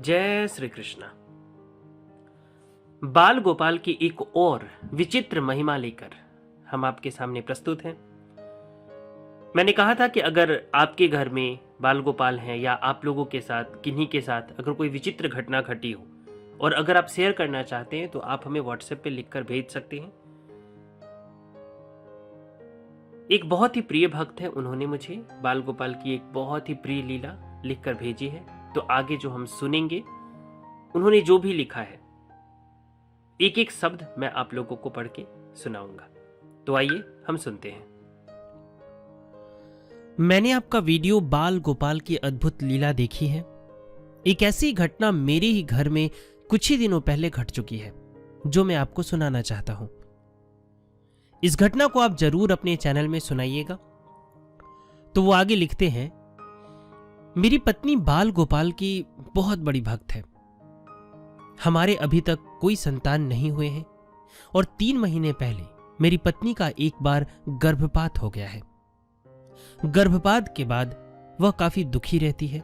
जय श्री कृष्णा। बाल गोपाल की एक और विचित्र महिमा लेकर हम आपके सामने प्रस्तुत हैं। मैंने कहा था कि अगर आपके घर में बाल गोपाल हैं या आप लोगों के साथ किन्हीं के साथ अगर कोई विचित्र घटना घटी हो और अगर आप शेयर करना चाहते हैं तो आप हमें व्हाट्सएप पे लिखकर भेज सकते हैं। एक बहुत ही प्रिय भक्त है, उन्होंने मुझे बाल गोपाल की एक बहुत ही प्रिय लीला लिखकर भेजी है। तो आगे जो हम सुनेंगे, उन्होंने जो भी लिखा है एक एक शब्द मैं आप लोगों को पढ़ के सुनाऊंगा। तो आइए हम सुनते हैं। मैंने आपका वीडियो बाल गोपाल की अद्भुत लीला देखी है। एक ऐसी घटना मेरे ही घर में कुछ ही दिनों पहले घट चुकी है जो मैं आपको सुनाना चाहता हूं। इस घटना को आप जरूर अपने चैनल में सुनाइएगा। तो वो आगे लिखते हैं, मेरी पत्नी बाल गोपाल की बहुत बड़ी भक्त है। हमारे अभी तक कोई संतान नहीं हुए हैं और 3 महीने पहले मेरी पत्नी का एक बार गर्भपात हो गया है। गर्भपात के बाद वह काफी दुखी रहती है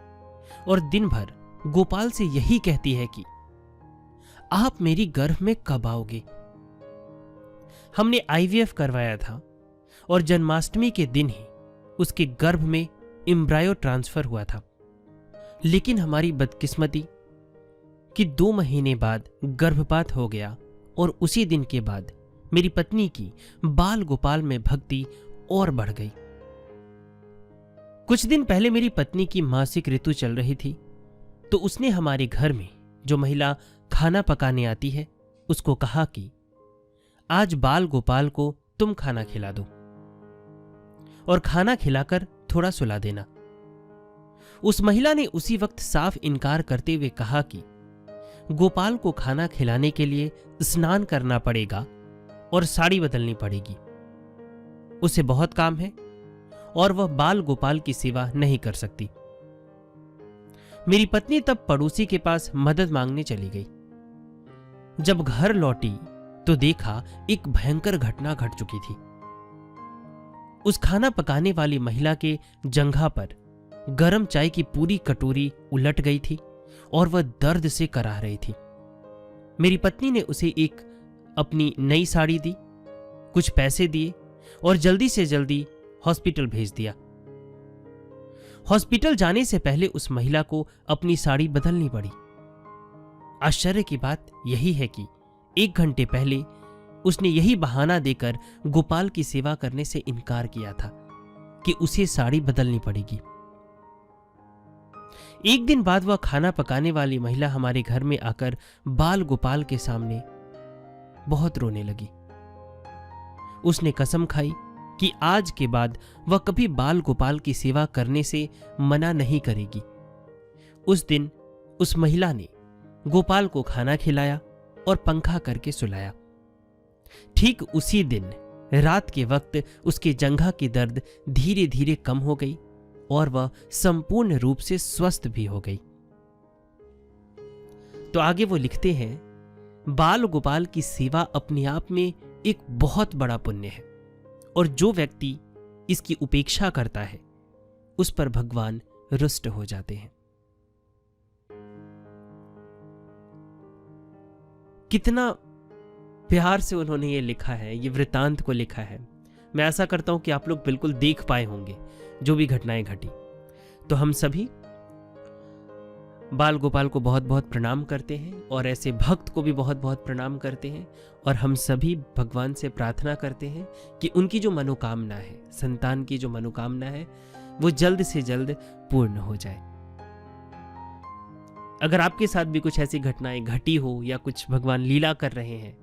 और दिन भर गोपाल से यही कहती है कि आप मेरी गर्भ में कब आओगे। हमने IVF करवाया था और जन्माष्टमी के दिन ही उसके गर्भ में एम्ब्रायो ट्रांसफर हुआ था। लेकिन हमारी बदकिस्मती कि 2 महीने बाद गर्भपात हो गया और उसी दिन के बाद मेरी पत्नी की बाल गोपाल में भक्ति और बढ़ गई। कुछ दिन पहले मेरी पत्नी की मासिक ऋतु चल रही थी तो उसने हमारे घर में जो महिला खाना पकाने आती है उसको कहा कि आज बाल गोपाल को तुम खाना खिला दो और खाना खिलाकर थोड़ा सुला देना। उस महिला ने उसी वक्त साफ इनकार करते हुए कहा कि गोपाल को खाना खिलाने के लिए स्नान करना पड़ेगा और साड़ी बदलनी पड़ेगी। उसे बहुत काम है और वह बाल गोपाल की सेवा नहीं कर सकती। मेरी पत्नी तब पड़ोसी के पास मदद मांगने चली गई। जब घर लौटी तो देखा एक भयंकर घटना घट चुकी थी। उस खाना पकाने वाली महिला के जंघा पर गरम चाय की पूरी कटोरी उलट गई थी और वह दर्द से कराह रही थी। मेरी पत्नी ने उसे एक अपनी नई साड़ी दी, कुछ पैसे दिए और जल्दी से जल्दी हॉस्पिटल भेज दिया। हॉस्पिटल जाने से पहले उस महिला को अपनी साड़ी बदलनी पड़ी। आश्चर्य की बात यही है कि 1 घंटे पहले उसने यही बहाना देकर गोपाल की सेवा करने से इनकार किया था कि उसे साड़ी बदलनी पड़ेगी। 1 दिन बाद वह खाना पकाने वाली महिला हमारे घर में आकर बाल गोपाल के सामने बहुत रोने लगी। उसने कसम खाई कि आज के बाद वह कभी बाल गोपाल की सेवा करने से मना नहीं करेगी। उस दिन उस महिला ने गोपाल को खाना खिलाया और पंखा करके सुलाया। ठीक उसी दिन रात के वक्त उसके जंघा की दर्द धीरे धीरे कम हो गई और वह संपूर्ण रूप से स्वस्थ भी हो गई। तो आगे वो लिखते हैं, बाल गोपाल की सेवा अपने आप में एक बहुत बड़ा पुण्य है और जो व्यक्ति इसकी उपेक्षा करता है उस पर भगवान रुष्ट हो जाते हैं। कितना प्यार से उन्होंने ये लिखा है, ये वृतांत को लिखा है। मैं आशा करता हूं कि आप लोग बिल्कुल देख पाए होंगे जो भी घटनाएं घटी। तो हम सभी बाल गोपाल को बहुत बहुत प्रणाम करते हैं और ऐसे भक्त को भी बहुत बहुत प्रणाम करते हैं और हम सभी भगवान से प्रार्थना करते हैं कि उनकी जो मनोकामना है, संतान की जो मनोकामना है, वो जल्द से जल्द पूर्ण हो जाए। अगर आपके साथ भी कुछ ऐसी घटनाएं घटी हो या कुछ भगवान लीला कर रहे हैं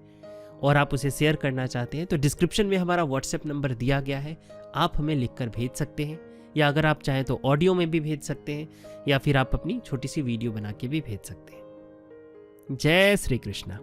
और आप उसे शेयर करना चाहते हैं तो डिस्क्रिप्शन में हमारा व्हाट्सएप नंबर दिया गया है, आप हमें लिखकर भेज सकते हैं या अगर आप चाहें तो ऑडियो में भी भेज सकते हैं या फिर आप अपनी छोटी सी वीडियो बना के भी भेज सकते हैं। जय श्री कृष्णा।